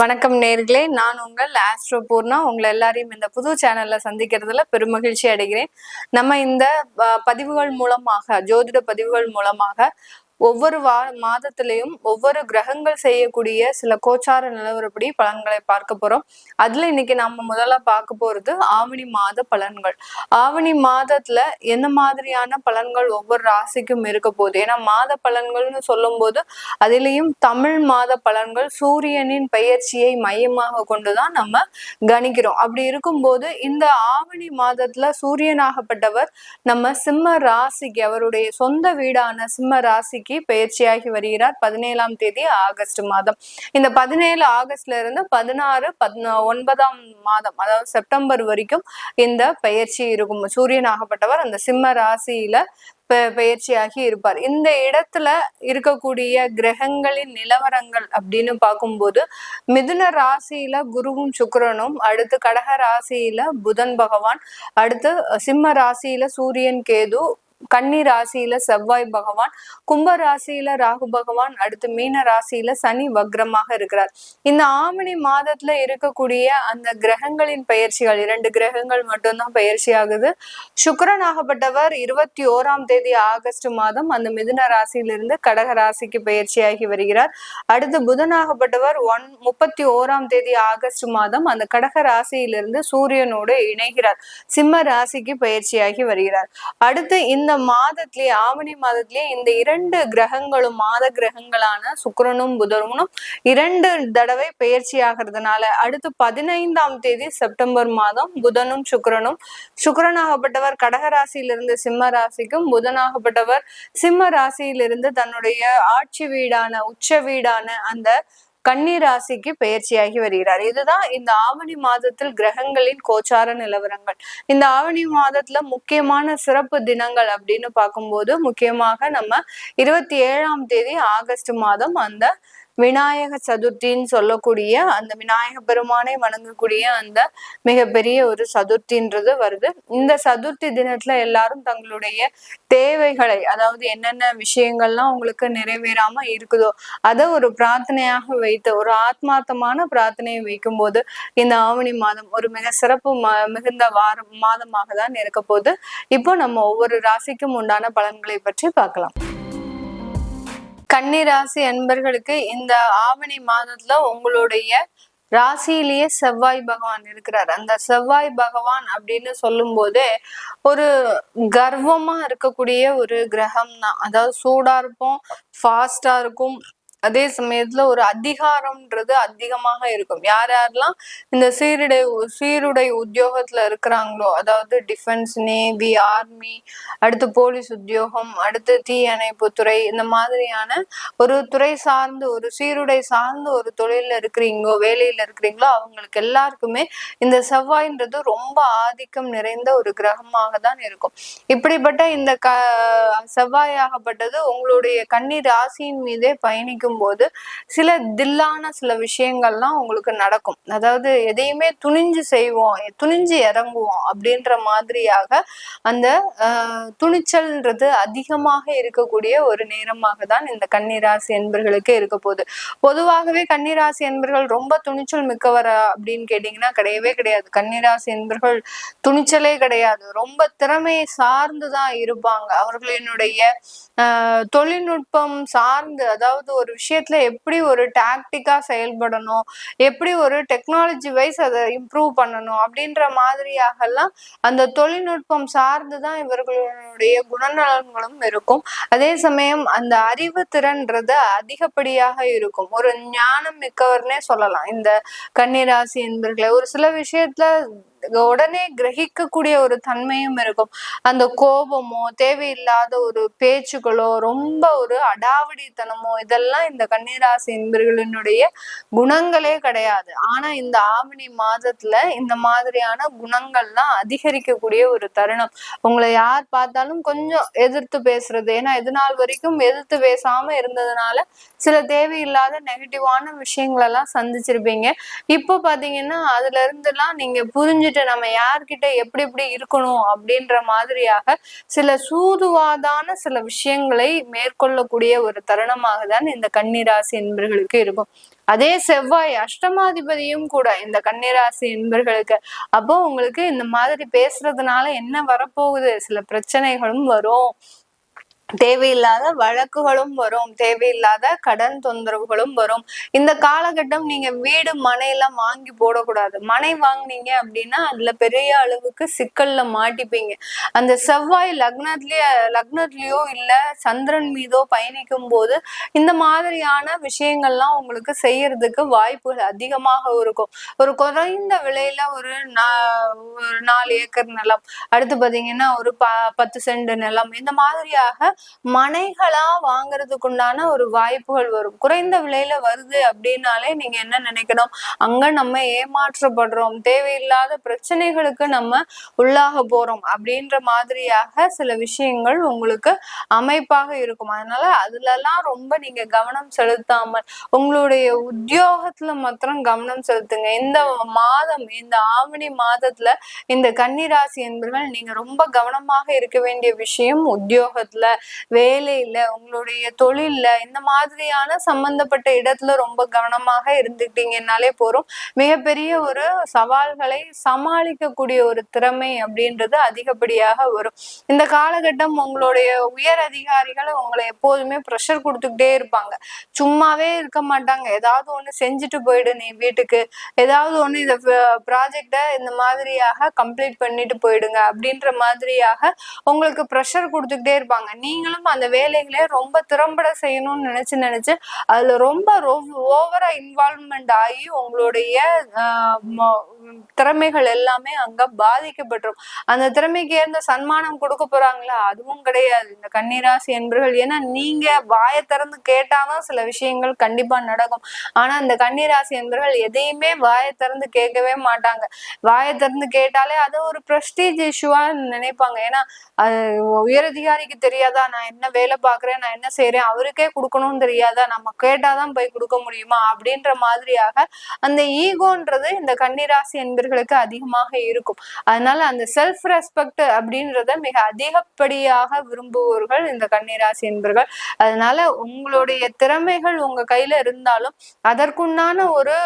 வணக்கம் நேர்களே, நான் உங்கள் ஆஸ்ட்ரோ பூர்ணா. உங்களை எல்லாரையும் இந்த புது சேனல்ல சந்திக்கிறதுல பெருமகிழ்ச்சி அடைகிறேன். நம்ம இந்த பதிவுகள் மூலமாக, ஜோதிட பதிவுகள் மூலமாக ஒவ்வொரு மாதத்திலையும் ஒவ்வொரு கிரகங்கள் செய்யக்கூடிய சில கோச்சார நிலவரப்படி பலன்களை பார்க்க போறோம். அதுல இன்னைக்கு நம்ம முதல்ல பார்க்க போறது ஆவணி மாத பலன்கள். ஆவணி மாதத்துல என்ன மாதிரியான பலன்கள் ஒவ்வொரு ராசிக்கும் இருக்க போகுது. ஏன்னா மாத பலன்கள்னு சொல்லும் போது அதிலையும் தமிழ் மாத பலன்கள் சூரியனின் பெயர்ச்சியை மையமாக கொண்டுதான் நம்ம கணிக்கிறோம். அப்படி இருக்கும்போது இந்த ஆவணி மாதத்துல சூரியனாகப்பட்டவர் நம்ம சிம்ம ராசிக்கு, அவருடைய சொந்த வீடான சிம்ம ராசிக்கு பயிற்சியாகி வருகிறார் 17ஆம் தேதி ஆகஸ்ட் மாதம். இந்த 17 ஆகஸ்ட்ல இருந்து 16 9ஆம் மாதம், அதாவது செப்டம்பர் வரைக்கும் இந்த பயிற்சி இருக்கும். சூரியனாகப்பட்டவர் அந்த சிம்ம ராசியில பயிற்சியாகி இருப்பார். இந்த இடத்துல இருக்கக்கூடிய கிரகங்களின் நிலவரங்கள் அப்படின்னு பார்க்கும்போது மிதுன ராசியில குருவும் சுக்கிரனும், அடுத்து கடக ராசியில புதன் பகவான், அடுத்து சிம்ம ராசியில சூரியன் கேது, கன்னி ராசியில செவ்வாய் பகவான், கும்ப ராசியில ராகு பகவான், அடுத்து மீன ராசியில சனி வக்ரமாக இருக்கிறார். இந்த ஆவணி மாதத்துல இருக்கக்கூடிய அந்த கிரகங்களின் பயிற்சிகள், 2 கிரகங்கள் மட்டும்தான் பயிற்சி ஆகுது. சுக்கிரனாகப்பட்டவர் 21ஆம் தேதி ஆகஸ்ட் மாதம் அந்த மிதுன ராசியிலிருந்து கடக ராசிக்கு பயிற்சியாகி வருகிறார். அடுத்து புதனாகப்பட்டவர் 31ஆம் தேதி ஆகஸ்ட் மாதம் அந்த கடக ராசியிலிருந்து சூரியனோடு இணைகிறார், சிம்ம ராசிக்கு பயிற்சியாகி வருகிறார். அடுத்து இந்த மாதத்திலேயே, ஆவணி மாதத்திலேயே இந்த 2 கிரகங்களும், மாத கிரகங்களான சுக்கிரனும் புதனும் 2 தடவை பயிற்சி ஆகிறதுனால அடுத்து 15ஆம் தேதி செப்டம்பர் மாதம் புதனும் சுக்கிரனாகப்பட்டவர் கடக ராசியிலிருந்து சிம்ம ராசிக்கும், புதனாகப்பட்டவர் சிம்ம ராசியிலிருந்து தன்னுடைய ஆட்சி வீடான, உச்ச வீடான அந்த கன்னி ராசிக்கு பயிற்சியாகி வருகிறார். இதுதான் இந்த ஆவணி மாதத்தில் கிரகங்களின் கோச்சார நிலவரங்கள். இந்த ஆவணி மாதத்துல முக்கியமான சிறப்பு தினங்கள் அப்படின்னு பார்க்கும்போது, முக்கியமாக நம்ம 27ஆம் தேதி ஆகஸ்ட் மாதம் அந்த விநாயக சதுர்த்தின்னு சொல்லக்கூடிய அந்த விநாயக பெருமானை வணங்கக்கூடிய அந்த மிகப்பெரிய ஒரு சதுர்த்தின்றது வருது. இந்த சதுர்த்தி தினத்துல எல்லாரும் தங்களுடைய தேவைகளை, அதாவது என்னென்ன விஷயங்கள்லாம் உங்களுக்கு நிறைவேறாம இருக்குதோ அதை ஒரு பிரார்த்தனையாக வைத்து, ஒரு ஆத்மார்த்தமான பிரார்த்தனையை வைக்கும் போது இந்த ஆவணி மாதம் ஒரு மிக சிறப்பு மிகுந்த மாதமாக தான் இருக்க போகுது. இப்போ நம்ம ஒவ்வொரு ராசிக்கும் உண்டான பலன்களை பற்றி பார்க்கலாம். கன்னி ராசி அன்பர்களுக்கு இந்த ஆவணி மாதத்துல உங்களுடைய ராசியிலேயே செவ்வாய் பகவான் இருக்கிறார். அந்த செவ்வாய் பகவான் அப்படின்னு சொல்லும் போதே ஒரு கர்வமா இருக்கக்கூடிய ஒரு கிரகம் தான். அதாவது சூடா இருப்போம், ஃபாஸ்டா இருக்கும், அதே சமயத்துல ஒரு அதிகாரம்ன்றது அதிகமாக இருக்கும். யாரெல்லாம் இந்த சீருடை உத்தியோகத்துல இருக்கிறாங்களோ, அதாவது டிஃபென்ஸ், நேவி, ஆர்மி, அடுத்து போலீஸ் உத்தியோகம், அடுத்து தீயணைப்புத்துறை, இந்த மாதிரியான ஒரு துறை சார்ந்து, ஒரு சீருடை சார்ந்து ஒரு தொழில இருக்கிறீங்களோ, வேலையில இருக்கிறீங்களோ, அவங்களுக்கு எல்லாருக்குமே இந்த செவ்வாய்ன்றது ரொம்ப ஆதிக்கம் நிறைந்த ஒரு கிரகமாக தான் இருக்கும். இப்படிப்பட்ட இந்த செவ்வாயாகப்பட்டது உங்களுடைய கன்னி ராசியின் மீதே பயணிக்கும் போது சில தில்லான சில விஷயங்கள்லாம் உங்களுக்கு நடக்கும். அதாவது எதையுமே துணிஞ்சு செய்வோம், துணிஞ்சு இறங்குவோம் அப்படின்ற மாதிரியாக அந்த துணிச்சல்ன்றது அதிகமாக இருக்கக்கூடிய ஒரு நேரமாக தான் இந்த கன்னிராசி என்பர்களுக்கு இருக்க போகுது. பொதுவாகவே கன்னிராசி என்பர்கள் ரொம்ப துணிச்சல் மிக்கவரா அப்படின்னு கேட்டீங்கன்னா கிடையவே கிடையாது. கன்னிராசி என்பர்கள் துணிச்சலே கிடையாது, ரொம்ப திறமையை சார்ந்துதான் இருப்பாங்க. அவர்களினுடைய தொழில்நுட்பம் சார்ந்து, அதாவது ஒரு விஷயத்துல எப்படி ஒரு டாக்டிக்கா செயல்படணும், எப்படி ஒரு டெக்னாலஜி வைஸ் அதை இம்ப்ரூவ் பண்ணணும் அப்படின்ற மாதிரியாக எல்லாம் அந்த தொழில்நுட்பம் சார்ந்துதான் இவர்களுடைய குணநலன்களும் இருக்கும். அதே சமயம் அந்த அறிவு திறன்றது அதிகப்படியாக இருக்கும். ஒரு ஞானம் மிக்கவர்னே சொல்லலாம் இந்த கன்னிராசி என்பர்களை. ஒரு சில விஷயத்துல உடனே கிரகிக்கக்கூடிய ஒரு தன்மையும் இருக்கும். அந்த கோபமோ, தேவையில்லாத ஒரு பேச்சுக்களோ, ரொம்ப ஒரு அடாவடித்தனமோ, இதெல்லாம் இந்த கன்னிராசி என்பர்களினுடைய குணங்களே கிடையாது. ஆனா இந்த ஆவணி மாதத்துல இந்த மாதிரியான குணங்கள்லாம் அதிகரிக்கக்கூடிய ஒரு தருணம். உங்களை யார் பார்த்தாலும் கொஞ்சம் எதிர்த்து பேசுறது, ஏன்னா இது நாள் வரைக்கும் எதிர்த்து பேசாம இருந்ததுனால சில தேவையில்லாத நெகட்டிவான விஷயங்கள் எல்லாம் சந்திச்சிருப்பீங்க. இப்போ பாத்தீங்கன்னா அதுல இருந்துலாம் நீங்க புரிஞ்சுட்டு புரிஞ்சுட்டு நம்ம யார்கிட்ட எப்படி எப்படி இருக்கணும் அப்படின்ற மாதிரியாக சில சூதுவாதான சில விஷயங்களை மேற்கொள்ளக்கூடிய ஒரு தருணமாக தான் இந்த கன்னிராசி என்பர்களுக்கு இருக்கும். அதே செவ்வாய் அஷ்டமாதிபதியும் கூட இந்த கன்னிராசி என்பர்களுக்கு. அப்போ உங்களுக்கு இந்த மாதிரி பேசுறதுனால என்ன வரப்போகுது, சில பிரச்சனைகளும் வரும், தேவையில்லாத வழக்குகளும் வரும், தேவையில்லாத கடன் தொந்தரவுகளும் வரும். இந்த காலகட்டம் நீங்க வீடு மனை எல்லாம் வாங்கி போடக்கூடாது. மனை வாங்கினீங்க அப்படின்னா அதுல பெரிய அளவுக்கு சிக்கல்ல மாட்டிப்பீங்க. அந்த செவ்வாய் லக்னத்திலயோ இல்ல சந்திரன் மீதோ பயணிக்கும் போது இந்த மாதிரியான விஷயங்கள்லாம் உங்களுக்கு செய்யறதுக்கு வாய்ப்புகள் அதிகமாக இருக்கும். ஒரு குறைந்த விலையில ஒரு 4 ஏக்கர் நிலம், அடுத்து பாத்தீங்கன்னா ஒரு 10 சென்ட் நிலம், இந்த மாதிரியாக மனைகளா வாங்குறதுக்கு உண்டான ஒரு வாய்ப்புகள் வரும். குறைந்த விலையில வருது அப்படின்னாலே நீங்க என்ன நினைக்கணும், அங்க நம்ம ஏமாற்றப்படுறோம், தேவையில்லாத பிரச்சனைகளுக்கு நம்ம உள்ளாக போறோம் அப்படின்ற மாதிரியாக சில விஷயங்கள் உங்களுக்கு அமைப்பாக இருக்கும். அதனால அதுலலாம் ரொம்ப நீங்க கவனம் செலுத்தாமல் உங்களுடைய உத்தியோகத்துல மாத்திரம் கவனம் செலுத்துங்க. இந்த மாதம், இந்த ஆவணி மாதத்துல இந்த கன்னிராசி என்பவர்கள் நீங்க ரொம்ப கவனமாக இருக்க வேண்டிய விஷயம் உத்தியோகத்துல, வேலையில, உங்களுடைய தொழில்ல, இந்த மாதிரியான சம்பந்தப்பட்ட இடத்துல ரொம்ப கவனமாக இருந்துட்டீங்கன்னாலே போறோம். மிகப்பெரிய ஒரு சவால்களை சமாளிக்கக்கூடிய ஒரு திறமை அப்படின்றது அதிகப்படியாக வரும். இந்த காலகட்டம் உங்களுடைய உயர் அதிகாரிகள் உங்களை எப்போதுமே ப்ரெஷர் கொடுத்துக்கிட்டே இருப்பாங்க. சும்மாவே இருக்க மாட்டாங்க. ஏதாவது ஒண்ணு செஞ்சுட்டு போயிடு நீ வீட்டுக்கு, ஏதாவது ஒண்ணு இந்த ப்ராஜெக்ட இந்த மாதிரியாக கம்ப்ளீட் பண்ணிட்டு போயிடுங்க அப்படின்ற மாதிரியாக உங்களுக்கு ப்ரெஷர் கொடுத்துக்கிட்டே இருப்பாங்க. நீங்களும் அந்த வேலைகளே ரொம்ப திறம்பட செய்யணும்னு நினைச்சு அதுல ரொம்ப ஓவரா இன்வால்வ்மெண்ட் ஆகி உங்களுடைய திறமைகள் எல்லாமே அங்க பாதிக்கப்பட்டுரும். அந்த திறமைக்கு ஏற்ற சன்மானம் கொடுக்க போறாங்களா, அதுவும் கிடையாது இந்த கன்னிராசி என்பர்கள். ஏன்னா நீங்க வாயை திறந்து கேட்டாதான் சில விஷயங்கள் கண்டிப்பா நடக்கும். ஆனா இந்த கன்னிராசி என்பர்கள் எதையுமே வாயை திறந்து கேட்கவே மாட்டாங்க. வாயை திறந்து கேட்டாலே அது ஒரு பிரஸ்டீஜ் இஷ்யூவா நினைப்பாங்க. ஏன்னா அது உயரதிகாரிக்கு தெரியாதா நான் என்ன வேலை பாக்குறேன், நான் என்ன செய்யறேன், அவருக்கே கொடுக்கணும்னு தெரியாதா, நம்ம கேட்டாதான் போய் கொடுக்க முடியுமா அப்படின்ற மாதிரியாக அந்த ஈகோன்றது இந்த கன்னிராசி என்பர்களுக்கு அதிகமாக இருக்கும். அதனால அந்த செல்ஃப் ரெஸ்பெக்ட் அப்படின்றத மிக அதிகப்படியாக விரும்புவர்கள் இந்த கன்னிராசி என்பர்கள். அதனால உங்களுடைய திறமைகள் உங்க கையில இருந்தாலும், அதற்குண்டான ஒரு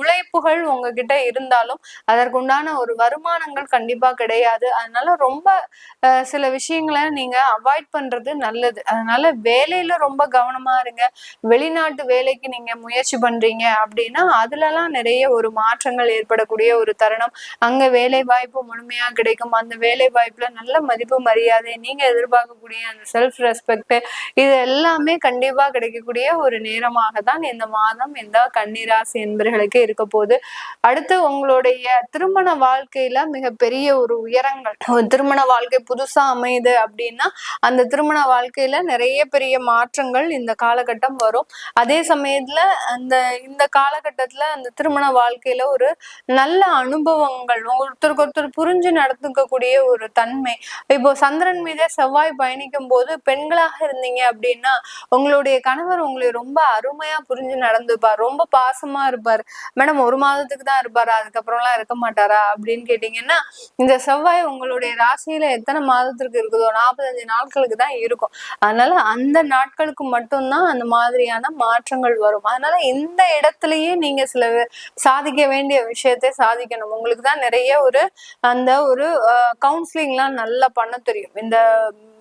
உழைப்புகள் உங்ககிட்ட இருந்தாலும் அதற்குண்டான ஒரு வருமானங்கள் கண்டிப்பா கிடையாது. அதனால ரொம்ப சில விஷயங்களை நீங்க அவாய்ட் பண்றது நல்லது. அதனால வேலையில ரொம்ப கவனமா இருங்க. வெளிநாட்டு வேலைக்கு நீங்க முயற்சி பண்றீங்க அப்படின்னா அதுலலாம் நிறைய ஒரு மாற்றங்கள் ஏற்படக்கூடிய ஒரு தருணம். அங்க வேலை வாய்ப்பு முழுமையா கிடைக்கும். அந்த வேலை வாய்ப்புல நல்ல மதிப்பு மரியாதை, நீங்க எதிர்பார்க்கக்கூடிய அந்த செல்ஃப் ரெஸ்பெக்ட், இது எல்லாமே கண்டிப்பா கிடைக்கக்கூடிய ஒரு நேரமாக தான் இந்த மாதம் இந்த கன்னிராசி என்பர்களுக்கு இருக்க போகுது. அடுத்து உங்களுடைய திருமண வாழ்க்கையில மிகப்பெரிய ஒரு உயரங்கள், திருமண வாழ்க்கை புதுசா அமையுது அப்படின்னா அந்த திருமண வாழ்க்கையில நிறைய பெரிய மாற்றங்கள் இந்த காலகட்டம் வரும். அதே சமயத்துல இந்த காலகட்டத்துல அந்த திருமண வாழ்க்கையில ஒரு நல்ல அனுபவங்கள், ஒருத்தருக்கு ஒருத்தர் புரிஞ்சு நடந்துக்கக்கூடிய ஒரு தன்மை. இப்போ சந்திரன் மீதே செவ்வாய் பயணிக்கும் போது பெண்களாக இருந்தீங்க அப்படின்னா உங்களுடைய கணவர் உங்களை ரொம்ப அருமையா புரிஞ்சு நடந்துப்பார், ரொம்ப பாசமா இருப்பார். மேடம் 1 மாதத்துக்கு தான் இருப்பாரா, அதுக்கப்புறம்லாம் இருக்க மாட்டாரா அப்படின்னு கேட்டீங்கன்னா, இந்த செவ்வாய் உங்களுடைய ராசியில எத்தனை மாதத்திற்கு இருக்குதோ 45 நாட்களுக்கு தான் இருக்கும். அதனால அந்த நாட்களுக்கு மட்டும்தான் அந்த மாதிரியான மாற்றங்கள் வரும். அதனால இந்த இடத்துலயே நீங்க சில சாதிக்க வேண்டிய விஷயத்தை சாதிக்கணும். உங்களுக்கு தான் நிறைய அந்த ஒரு கவுன்சிலிங்லாம் நல்லா பண்ண தெரியும். இந்த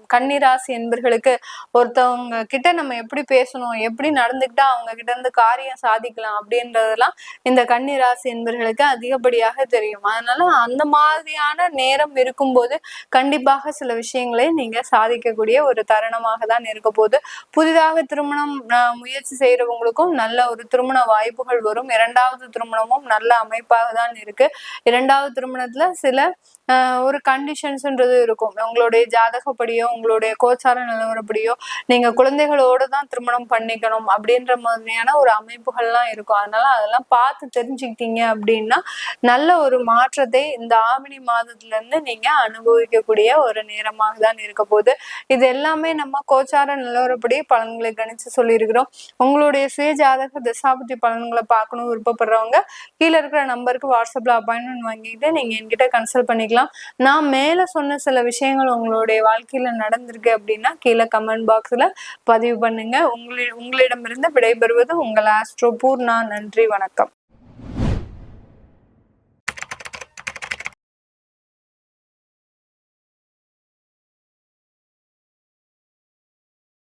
கன்னிராசி என்பர்களுக்கு ஒருத்தவங்க கிட்ட நம்ம எப்படி பேசணும், எப்படி நடந்துக்கிட்டா அவங்க கிட்ட இருந்து காரியம் சாதிக்கலாம் அப்படின்றதெல்லாம் இந்த கன்னிராசி என்பர்களுக்கு அதிகப்படியாக தெரியும். அதனால அந்த மாதிரியான நேரம் இருக்கும்போது கண்டிப்பாக சில விஷயங்களை நீங்க சாதிக்கக்கூடிய ஒரு தருணமாக தான் இருக்க போகுது. புதிதாக திருமணம் முயற்சி செய்யறவங்களுக்கும் நல்ல ஒரு திருமண வாய்ப்புகள் வரும். 2வது திருமணமும் நல்ல அமைப்பாக தான் இருக்கு. 2வது திருமணத்துல சில ஒரு கண்டிஷன்ஸ்ன்றது இருக்கும். உங்களுடைய ஜாதகப்படியோ உங்களுடைய கோச்சார நிலவரப்படியோ நீங்க குழந்தைகளோட தான் திருமணம் பண்ணிக்கணும் அப்படின்ற மாதிரியான ஒரு அமைப்புகள்லாம் இருக்கும். அதனால அதெல்லாம் பார்த்து தெரிஞ்சுக்கிட்டீங்க அப்படின்னா நல்ல ஒரு மாற்றத்தை இந்த ஆவணி மாதத்துல இருந்து நீங்க அனுபவிக்கக்கூடிய ஒரு நேரமாக தான் இருக்க போகுது. இது எல்லாமே நம்ம கோச்சார நிலவரப்படி பலன்களை கணிச்சு சொல்லியிருக்கிறோம். உங்களுடைய சுய ஜாதக திசாபுத்தி பலன்களை பார்க்கணும் விருப்பப்படுறவங்க கீழே இருக்கிற நம்பருக்கு வாட்ஸ்அப்ல அப்பாயின்மெண்ட் வாங்கிட்டு நீங்க என்கிட்ட கன்சல்ட் பண்ணிக்கலாம். நான் மேல சொன்ன சில விஷயங்கள் உங்களுடைய வாழ்க்கையில நடந்திருக்கு அப்படின்னா கீழே கமெண்ட் பாக்ஸ்ல பதிவு பண்ணுங்க. உங்களிடமிருந்து விடைபெறுவது உங்கள் ஆஸ்ட்ரோ பூர்ணா. நன்றி, வணக்கம்.